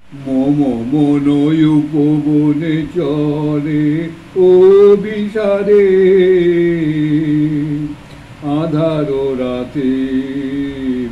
মম মনয় উপবনে চলে ও বিষাদে আধার রাতে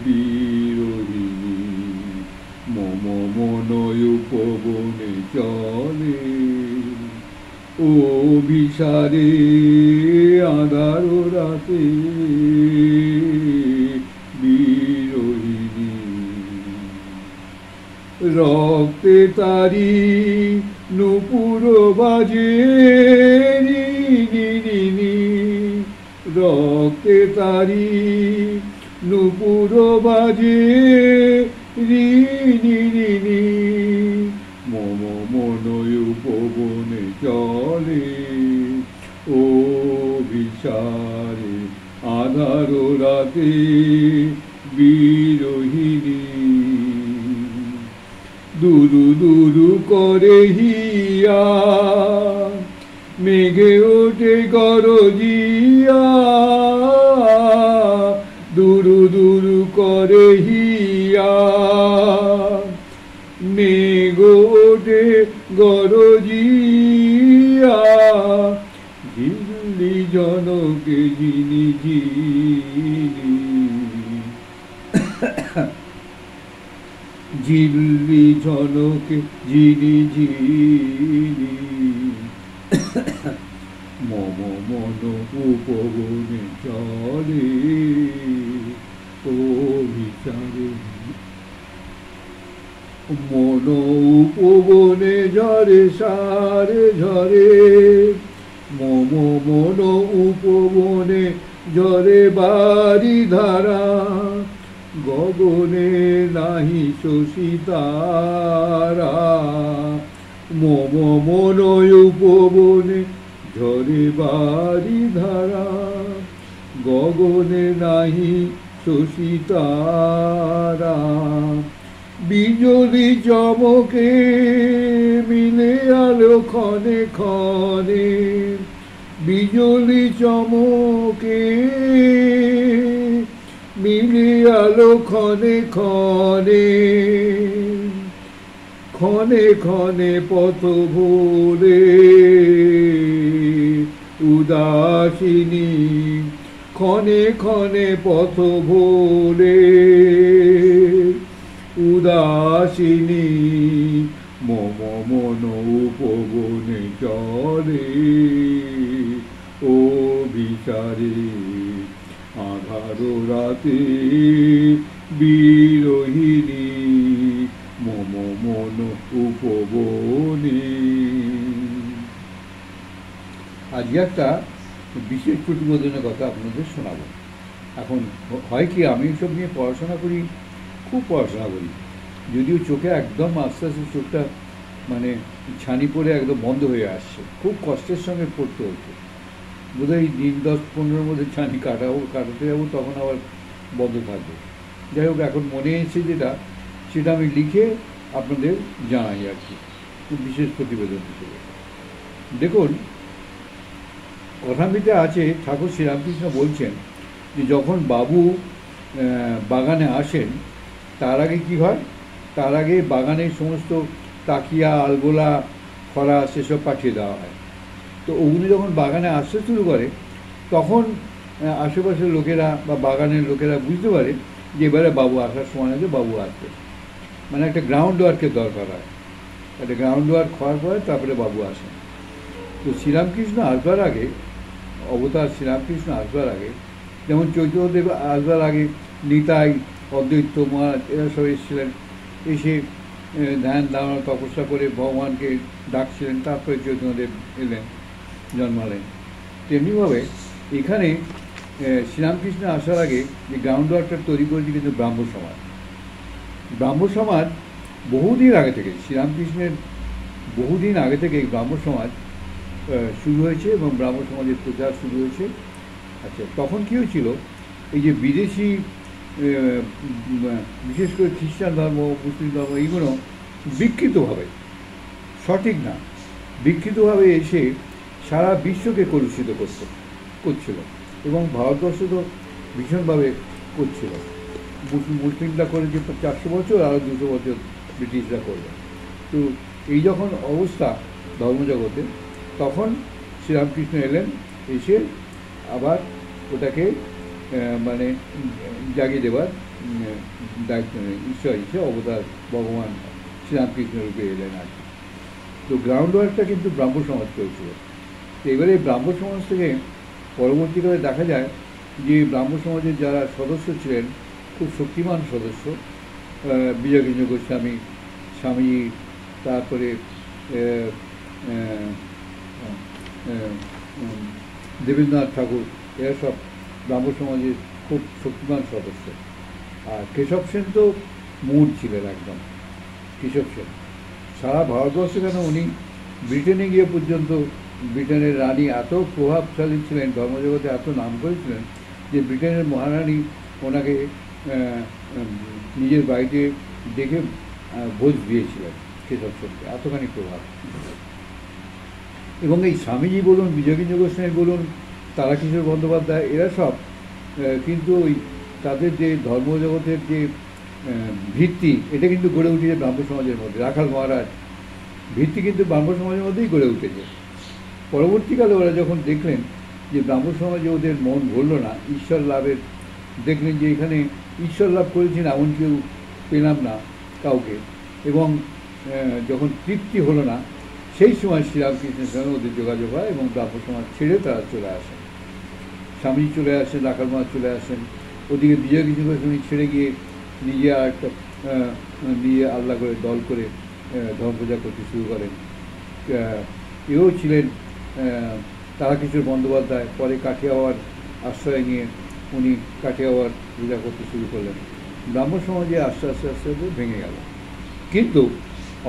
বিরোহিণী মম মনয় উপবনে চলে ও বিষাদে আধার রাতে বিরোহিণী রক্তে তারি নুপুর বাজে রি রি রি রি। রক্তে তারি নুপুর বাজে রি রি রি রি। মম মনয় উপবনে চলে ও বিচারে আধার রাতে বিরোহিণী দুরু দুরু করে হিয়া মেঘে ওঠে গরজিয়া দুরু দুরু করে হিয়া মেঘ ওঠে গরজিয়া ঝিল্লি জনকে ঝিনি ঝিনি ঝিল্লি ঝনকে ঝিনি ঝিনি মম মন উপবনে চলে ও বিচারে মন উপবনে ঝরে সারে ঝরে মম মন উপবনে ঝরে বাড়ি ধারা গগনে নাহি শশী তারা মম মনয় উপবনে ঝরে বাড়ি ধারা গগনে নাহি শশী তারা বিজলি চমকে মিলে আলো ক্ষণে ক্ষণে বিজলি চমকে মিলে আলো ক্ষণে ক্ষণে ক্ষণে ক্ষণে পথ ভোরে উদাসিনী ক্ষণে ক্ষণে পথ ভোরে উদাসিনী মম মন উপবনে চলে ও বিচারে আধার রাতে বিরোহিণী মম মন উপবনে। আজকে একটা বিশেষ প্রতিবেদনের কথা আপনাদের শোনাবো। এখন হয় কি, আমি এসব নিয়ে পড়াশোনা করি, খুব পড়াশোনা করি, যদিও চোখে একদম আস্তে আস্তে চোখটা মানে ছানি পড়ে একদম বন্ধ হয়ে আসছে, খুব কষ্টের সঙ্গে পড়তে হচ্ছে। বোধহয় দিন 10-15 মধ্যে ছানি কাটাতে যাবো, তখন আবার বন্ধ থাকবে। যাই হোক, এখন মনে এসেছে সেটা আমি লিখে আপনাদের জানাই আর কি, খুব বিশেষ প্রতিবেদন হিসেবে। দেখুন, কথাটিতে আছে, ঠাকুর শ্রীরামকৃষ্ণ বলছেন যে যখন বাবু বাগানে আসেন, তার আগে কী হয়, তার আগে বাগানের সমস্ত তাকিয়া আলগোলা খরা সেসব পাঠিয়ে দেওয়া হয়। তো ওগুলো যখন বাগানে আসতে শুরু করে, তখন আশেপাশের লোকেরা বা বাগানের লোকেরা বুঝতে পারে যে এবারে বাবু আসার সময় আছে, বাবু আসবে। মানে একটা গ্রাউন্ড ওয়ার্কের দরকার হয়, একটা গ্রাউন্ড ওয়ার্ক হওয়ার পরে তারপরে বাবু আসেন। তো শ্রীরামকৃষ্ণ আসবার আগে, অবতার শ্রীরামকৃষ্ণ আসবার আগে, যেমন চৈতন্যদেব আসবার আগে নিতাই, অদ্বৈত মহারাজ এরা সব এসেছিলেন, এসে ধ্যান ধারণা তপস্যা করে ভগবানকে ডাকছিলেন, তারপরে চৈতন্যদেব এলেন, জন্মালেন। তেমনিভাবে এখানে শ্রীরামকৃষ্ণ আসার আগে যে গ্রাউন্ড ওয়ার্কটা তৈরি করেছে কিন্তু ব্রাহ্ম সমাজ। ব্রাহ্ম সমাজ বহুদিন আগে থেকে, শ্রীরামকৃষ্ণের বহুদিন আগে থেকে ব্রাহ্ম সমাজ শুরু হয়েছে এবং ব্রাহ্ম সমাজের প্রচার শুরু হয়েছে। আচ্ছা, তখন কী হয়েছিল, এই যে বিদেশি বিশেষ করে খ্রিস্টান ধর্ম, মুসলিম ধর্ম, এইগুলো বিকৃতভাবে, সঠিক না, বিকৃতভাবে এসে সারা বিশ্বকে কলুষিত করছিল এবং ভারতবর্ষ তো ভীষণভাবে করছিল। মুসলিমরা করেছে 400 বছর, আরও 200 বছর ব্রিটিশরা করবে। তো এই যখন অবস্থা ধর্মজগতে, তখন শ্রীরামকৃষ্ণ এলেন, এসে আবার ওটাকে মানে জাগিয়ে দেওয়ার দায়িত্ব নেই। ঈশ্বর এসে অবতার ভগবান শ্রীরামকৃষ্ণ রূপে এলেন আর কি। তো গ্রাউন্ড ওয়ার্কটা কিন্তু ব্রাহ্ম সমাজ করেছিল। তো এবারে ব্রাহ্ম সমাজ থেকে পরবর্তীকালে দেখা যায় যে ব্রাহ্ম সমাজের যারা সদস্য ছিলেন, খুব শক্তিমান সদস্য, বিজয়কৃষ্ণ গোস্বামী, স্বামীজি, তারপরে দেবেন্দ্রনাথ ঠাকুর, এরা সব ব্রাহ্ম সমাজের খুব শক্তিমান সদস্য। আর কেশব সেন তো মূল ছিলেন একদম। কেশব সেন সারা ভারতবর্ষে, কেন উনি ব্রিটেনে গিয়ে পর্যন্ত ব্রিটেনের রানী এত প্রভাবশালী ছিলেন, ধর্মজগতে এত নাম করেছিলেন যে ব্রিটেনের মহারানী ওনাকে নিজের বাড়িতে ডেকে ভোজ দিয়েছিলেন কেশব সেনকে, এতখানি প্রভাব। এবং এই স্বামীজি বলুন, বিজয়কৃষ্ণ গোস্বামী বলুন, তারাকিশোর বন্দ্যোপাধ্যায়, এরা সব কিন্তু ওই তাদের যে ধর্মজগতের যে ভিত্তি, এটা কিন্তু গড়ে উঠেছে ব্রাহ্ম সমাজের মধ্যে। রাখাল মহারাজ, ভিত্তি কিন্তু ব্রাহ্ম সমাজের মধ্যেই গড়ে উঠেছে। পরবর্তীকালে ওরা যখন দেখলেন যে ব্রাহ্ম সমাজে ওদের মন ভরল না, ঈশ্বর লাভের দেখলেন যে এখানে ঈশ্বর লাভ করেছেন এমন কেউ পেলাম না কাউকে, এবং যখন তৃপ্তি হলো না, সেই সময় শ্রীরামকৃষ্ণের সঙ্গে ওদের যোগাযোগ হয় এবং ব্রাহ্ম সমাজ ছেড়ে তারা চলে আসেন। স্বামীজি চলে আসেন, রাখাল মহারাজ চলে আসেন, ওদিকে বিজয়কৃষ্ণ গোস্বামী ছেড়ে গিয়ে নিজে আর একটা নিয়ে আলাদা করে দল করে ধর্ম পূজা করতে শুরু করেন। এও ছিলেন তারাকিশোর বন্দ্যোপাধ্যায়, পরে কাঠিয়াওয়াড় আশ্রয় নিয়ে উনি কাঠিয়াওয়াড় পূজা করতে শুরু করলেন। ব্রাহ্ম সমাজে আস্তে আস্তে আস্তে আস্তে ভেঙে গেল। কিন্তু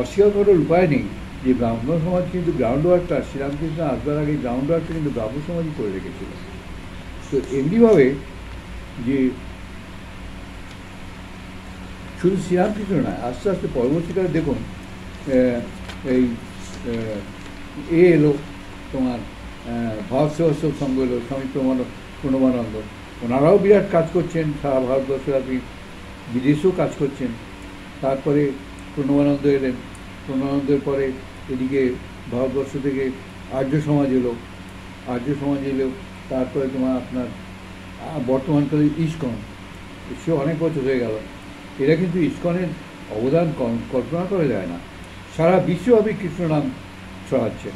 অস্বীকার করার উপায় নেই যে ব্রাহ্ম সমাজ কিন্তু গ্রাউন্ড ওয়ার্কটা, শ্রীরামকৃষ্ণ আসবার আগে গ্রাউন্ড ওয়ার্কটা কিন্তু ব্রাহ্ম সমাজই করে রেখেছিল। তো এমনিভাবে যে শুধু শ্রীরামকৃষ্ণ নয়, আস্তে আস্তে পরবর্তীকালে দেখুন এই এলো তোমার ভারত সেবাশ্রম সংঘ এলো, স্বামী প্রণবানন্দ, ওনারাও বিরাট কাজ করছেন, সারা ভারতবর্ষব্যাপী, বিদেশেও কাজ করছেন। তারপরে প্রণবানন্দ এলেন, প্রণবানন্দের পরে এদিকে ভারতবর্ষ থেকে আর্য সমাজ এলো, তারপরে তোমার আপনার বর্তমানকালে ইস্কন, সে অনেক বছর হয়ে গেল। এরা কিন্তু ইস্কনের অবদান কল্পনা করা যায় না। সারা বিশ্বব্যাপী কৃষ্ণ নাম ছড়াচ্ছে,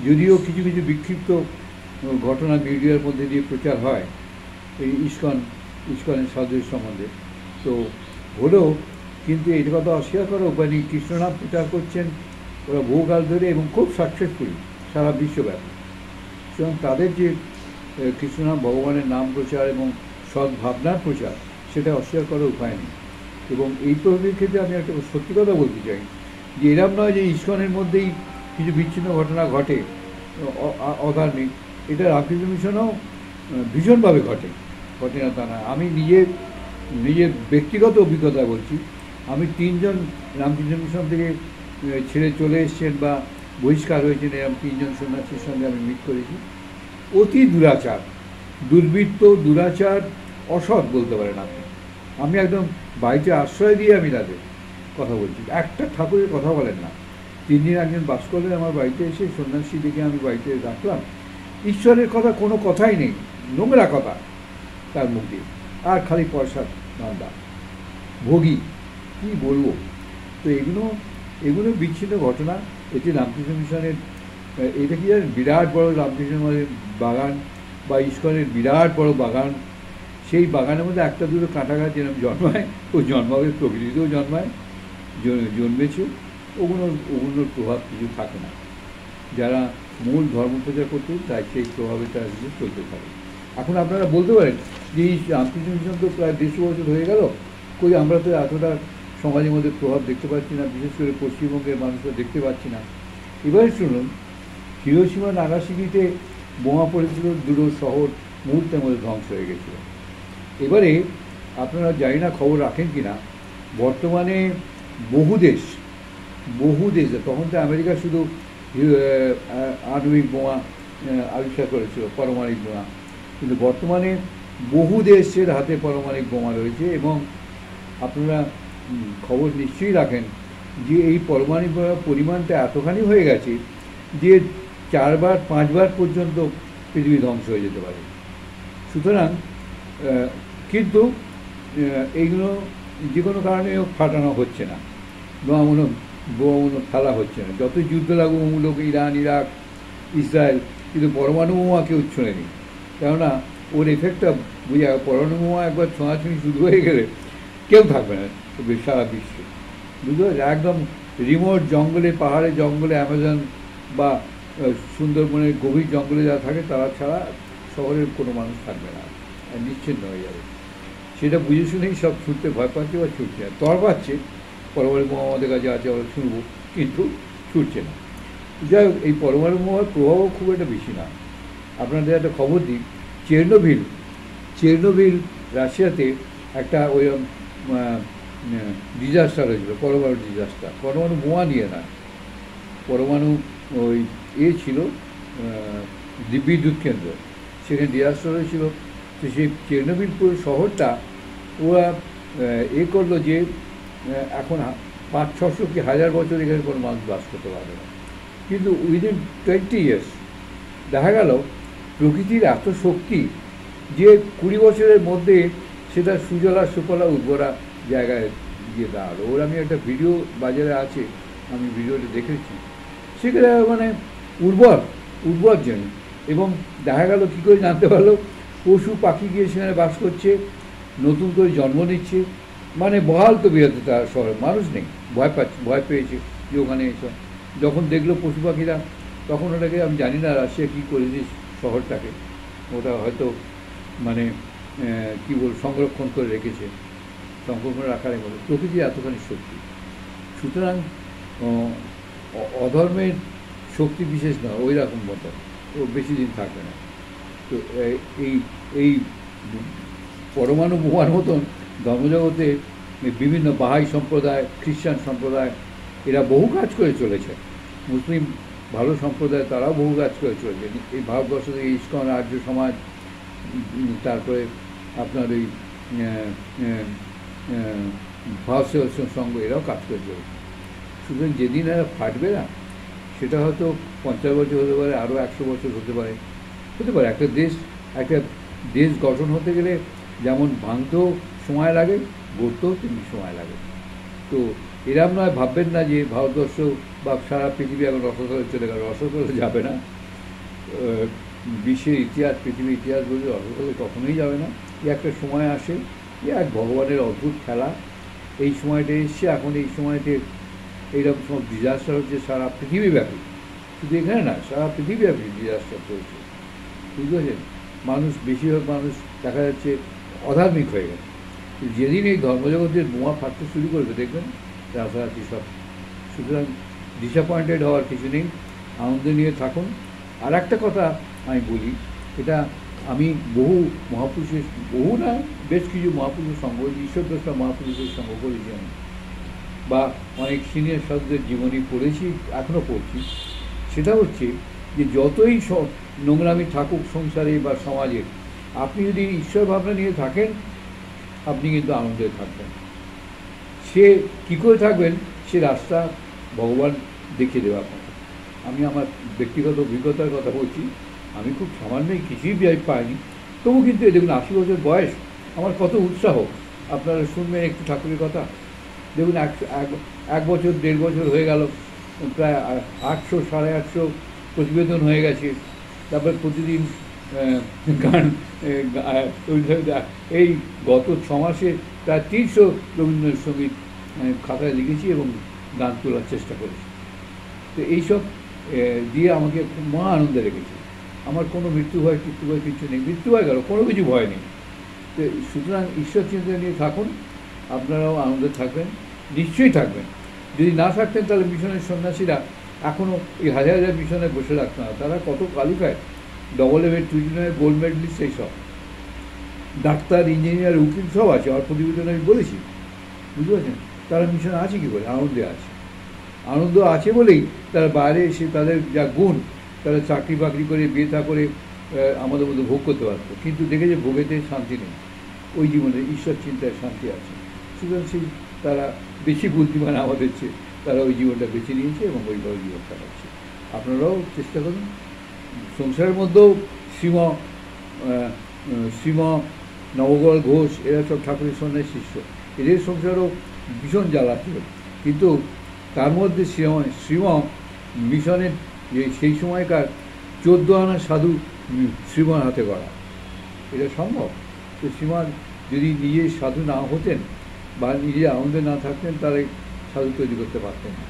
যদিও কিছু কিছু বিক্ষিপ্ত ঘটনা মিডিয়ার মধ্যে দিয়ে প্রচার হয় এই ইস্কনের সাধুর সম্বন্ধে, তো হলেও কিন্তু এই কথা অস্বীকার করার উপায় নেই। কৃষ্ণনাম প্রচার করছেন ওরা বহুকাল ধরে এবং খুব সাকসেসফুলি সারা বিশ্বব্যাপী। সুতরাং তাদের যে কৃষ্ণনাম, ভগবানের নাম প্রচার এবং সদ্ভাবনার প্রচার, সেটা অস্বীকার করার উপায় নেই। এবং এই প্রভাবের ক্ষেত্রে আমি একটা সত্যি কথা বলতে চাই যে এরম নয় যে ইস্কনের মধ্যেই কিছু বিচ্ছিন্ন ঘটনা ঘটে অধার্মিক, এটা রামকৃষ্ণ মিশনেও ভীষণভাবে ঘটে না তা না। আমি নিজের ব্যক্তিগত অভিজ্ঞতা বলছি, আমি 3 জন রামকৃষ্ণ মিশন থেকে ছেড়ে চলে এসছেন বা বহিষ্কার হয়েছেন, এরকম 3 জন সন্ন্যাসীর সঙ্গে আমি মিট করেছি। অতি দুরাচার, দুর্বৃত্ত, দুরাচার, অসৎ বলতে পারেন আপনি। আমি একদম বাড়িতে আশ্রয় দিয়ে আমি তাদের কথা বলছি, একটা ঠাকুরের কথা বলেন না। 3 দিন একজন বাস করলেন আমার বাড়িতে এসে, সন্ন্যাসী দেখে আমি বাড়িতে রাখলাম, ঈশ্বরের কথা কোনো কথাই নেই, নোংরা কথা তার মুখ দিয়ে, আর খালি পয়সার ধান্দা, ভোগী, কী বলবো। তো এগুলো বিচ্ছিন্ন ঘটনা। এটি রামকৃষ্ণ মিশনের, এটা কি জানেন, বিরাট বড় রামকৃষ্ণ বাগান বা ইস্কনের বিরাট বড় বাগান, সেই বাগানের মধ্যে একটা দুটো কাঁটা গাছ যেরকম জন্মায়, ও জন্মাবে, প্রকৃতিতেও জন্মায়, জন্মেছে, ওগুলোর প্রভাব কিছু থাকে না। যারা মূল ধর্ম প্রচার করতে, তাই সেই প্রভাবে তারা চলতে থাকে। এখন আপনারা বলতে পারেন যে এই রামকৃষ্ণ মিশন তো প্রায় 150 বছর হয়ে গেল, কই আমরা তো এতটা সমাজের মধ্যে প্রভাব দেখতে পাচ্ছি না, বিশেষ করে পশ্চিমবঙ্গের মানুষরা দেখতে পাচ্ছি না। এবারে শুনুন, হিরোশিমা নাগাসাকিতে বোমা পড়েছিল, দুটো শহর মুহূর্তের মধ্যে ধ্বংস হয়ে গেছিল। এবারে আপনারা জানি না খবর রাখেন কি না, বর্তমানে বহু দেশ, তখন তো আমেরিকা শুধু আণবিক বোমা আবিষ্কার করেছিল, পারমাণবিক বোমা, কিন্তু বর্তমানে বহু দেশের হাতে পারমাণবিক বোমা রয়েছে। এবং আপনারা খবর নিশ্চয়ই রাখেন যে এই পরমাণু পরিমাণটা এতখানি হয়ে গেছে যে 4বার 5বার পর্যন্ত পৃথিবী ধ্বংস হয়ে যেতে পারে। সুতরাং কিন্তু এইগুলো যে কোনো কারণে ফাটানো হচ্ছে না, বোমাগুলো ফেলা হচ্ছে না। যতই যুদ্ধ লাগুক ইরান, ইরাক, ইসরায়েল, কিন্তু পরমাণু বোমা কেউ ছোঁড়েনি। কেননা ওর এফেক্টটা বুঝে, পরমাণু বোমা একবার ছোঁয়াছুঁই শুরু হয়ে গেলে কেউ থাকবে না সারা বিশ্বে, বুঝতে পারছি। একদম রিমোট জঙ্গলে, পাহাড়ে জঙ্গলে, অ্যামাজন বা সুন্দরবনের গভীর জঙ্গলে যারা থাকে তারা ছাড়া শহরের কোনো মানুষ থাকবে না, নিশ্চিন্ন হয়ে যাবে। সেটা বুঝে শুনেই সব ছুটতে ভয় পাচ্ছে বা ছুটছে না। তর পাচ্ছে পরমাণু বোমা আমাদের কাছে আছে, আমরা শুনবো, কিন্তু ছুটছে না। যাই হোক, এই পরমাণু বোমার প্রভাবও খুব একটা বেশি না। আপনাদের একটা খবর দিই, চেরনোবিল রাশিয়াতে একটা ওই ডিজাস্টার হয়েছিল, পরমাণু ডিজাস্টার। পরমাণু বোমা নিয়ে না, পরমাণু ওই ছিল বিদ্যুৎ কেন্দ্র, সেখানে ডিজাস্টার হয়েছিল। তো সেই চেরনোবিল পুরো শহরটা ওরা করলো যে এখন 500-600 কি 1000 বছর এখানে কোনো মানুষ বাস করতে পারবে না। কিন্তু উইদিন 20 ইয়ার্স দেখা গেল প্রকৃতির এত শক্তি যে 20 বছরের মধ্যে সেটা সুজলা সুফলা উর্বরা জায়গায় গিয়ে দাঁড়ালো। ওর আমি একটা ভিডিও বাজারে আছে, আমি ভিডিওটা দেখেছি, সেখানে মানে উর্বর জমি। এবং দেখা গেল কী করে জানতে পারলো, পশু পাখি গিয়ে সেখানে বাস করছে, নতুন করে জন্ম নিচ্ছে, মানে বহাল তো বেরোতে তার শহরে মানুষ নেই, ভয় পেয়েছে যে ওখানে এসব। যখন দেখলো পশু পাখিরা, তখন ওটাকে, আমি জানি না রাশিয়া কী করেছে শহরটাকে, ওটা হয়তো মানে কী সংরক্ষণ করে রেখেছে, সংরক্ষণ রাখার মতো। প্রকৃতির এতখানি শক্তি, সুতরাং অধর্মের শক্তি বিশেষ না, ওই রকম মতো ও বেশি দিন থাকবে না। তো এই পরমাণু বোমার মতন ধর্মজগতে বিভিন্ন বাহাই সম্প্রদায়, খ্রিস্টান সম্প্রদায়, এরা বহু কাজ করে চলেছে। মুসলিম ভালো সম্প্রদায়, তারাও বহু কাজ করে চলেছে। এই ভারতবর্ষ থেকে ইস্কন, আর্য সমাজ, তারপরে আপনার ওই ভারত সংঘ, এরাও কাজ করে চলেছে। সুতরাং যেদিন এরা ফাটবে না, সেটা হয়তো 50 বছর হতে পারে, আরও 100 বছর হতে পারে। একটা দেশ গঠন হতে গেলে যেমন ভাঙতেও সময় লাগে, গড়তেও তেমনি সময় লাগে। তো এরম নয়, ভাববেন না যে ভারতবর্ষ বা সারা পৃথিবী এখন রসতলে চলে গেল, রসতলে যাবে না। বিশ্বের ইতিহাস, পৃথিবীর ইতিহাস বলতে রসতলে কখনোই যাবে না। একটা সময় আসে, এক ভগবানের অদ্ভুত খেলা। এই সময়টা এসছে, এখন এই সময়তে এইরকম সব ডিজাস্টার হচ্ছে সারা পৃথিবীব্যাপী, শুধু এখানে না, সারা পৃথিবীব্যাপী ডিজাস্টার চলছে, বুঝতে পারছেন। বেশিরভাগ মানুষ দেখা যাচ্ছে অধার্মিক হয়ে গেছে। যেদিন এই ধর্মজগতের বোমা ফাটতে শুরু করবে, দেখবেন রাতারাতি সব। সুতরাং ডিসঅ্যাপয়েন্টেড হওয়ার কিছু নেই, আনন্দ নিয়ে থাকুন। আর একটা কথা আমি বলি, এটা আমি বহু না, বেশ কিছু মহাপুরুষের সঙ্গ, ঈশ্বরদ্রষ্টা মহাপুরুষের সঙ্গ করেছি আমি, বা অনেক সিনিয়র সাধুদের জীবনী পড়েছি, এখনও পড়ছি। সেটা হচ্ছে যে যতই নোংরামি থাকুক সংসারে বা সমাজে, আপনি যদি ঈশ্বর ভাবনা নিয়ে থাকেন, আপনি কিন্তু আনন্দে থাকবেন। সে কী করে থাকবেন, সে রাস্তা ভগবান দেখিয়ে দেবে আপনাকে। আমি আমার ব্যক্তিগত অভিজ্ঞতার কথা বলছি, আমি খুব সামান্যই কিছুই পাইনি, তবু কিন্তু দেখুন 80 বছর বয়স, আমার কত উৎসাহ। আপনারা শুনবেন একটু ঠাকুরের কথা, দেখুন 1 বছর 1.5 বছর হয়ে গেল, প্রায় 800 850 প্রতিবেদন হয়ে গেছে। তারপর প্রতিদিন গান, এই গত 6 মাসে প্রায় 300 রবীন্দ্রসঙ্গীত খাতায় লিখেছি এবং গান তোলার চেষ্টা করেছি। তো এইসব দিয়ে আমাকে খুব মহা আনন্দে রেখেছে। আমার কোনো মৃত্যু ভয় কিছু নেই, মৃত্যু ভয় গেল, কোনো কিছু ভয় নেই। তো সুতরাং ঈশ্বর চিন্তা নিয়ে থাকুন, আপনারাও আনন্দে থাকবেন, নিশ্চয়ই থাকবেন। যদি না থাকতেন তাহলে মিশনের সন্ন্যাসীরা এখনও এই হাজার হাজার মিশনে বসে রাখতো না। তারা কত কোয়ালিফাইড, AA টুইজনের গোল্ড মেডেলিস্ট, এই সব ডাক্তার, ইঞ্জিনিয়ার, উকিল সব আছে। আমার প্রতিবেদনে আমি বলেছি, বুঝতে পারছেন। তারা মিশনে আছে কী করে, আনন্দে আছে। আনন্দ আছে বলেই তারা বাইরে এসে তাদের যা গুণ, তারা চাকরি বাকরি করে, বিয়ে থা করে আমাদের মধ্যে ভোগ করতে পারতো, কিন্তু দেখেছে ভোগেতে শান্তি নেই। ওই জীবনে ঈশ্বর চিন্তায় শান্তি আছে। সুতরাং তারা বেশি বুদ্ধিমান আমাদের চেয়ে। তারা ওই জীবনটা বেছে নিয়েছে এবং ওইভাবে জীবন কাটাচ্ছে। আপনারাও চেষ্টা করুন। সংসারের মধ্যেও শ্রীম নবগোপাল ঘোষ এরা সব ঠাকুরের সন্ন্যাসী শিষ্য, এদের সংসারও ভীষণ জ্বালা ছিল, কিন্তু তার মধ্যে শ্রীম মিশনের যে সেই সময়কার 14 আনা সাধু শ্রীমান হাতে গড়া, এটা সম্ভব। তো শ্রীমান যদি নিজে সাধু না হতেন বা নিজে আনন্দে না থাকতেন, তাহলে সাধু তৈরি করতে পারতেন না।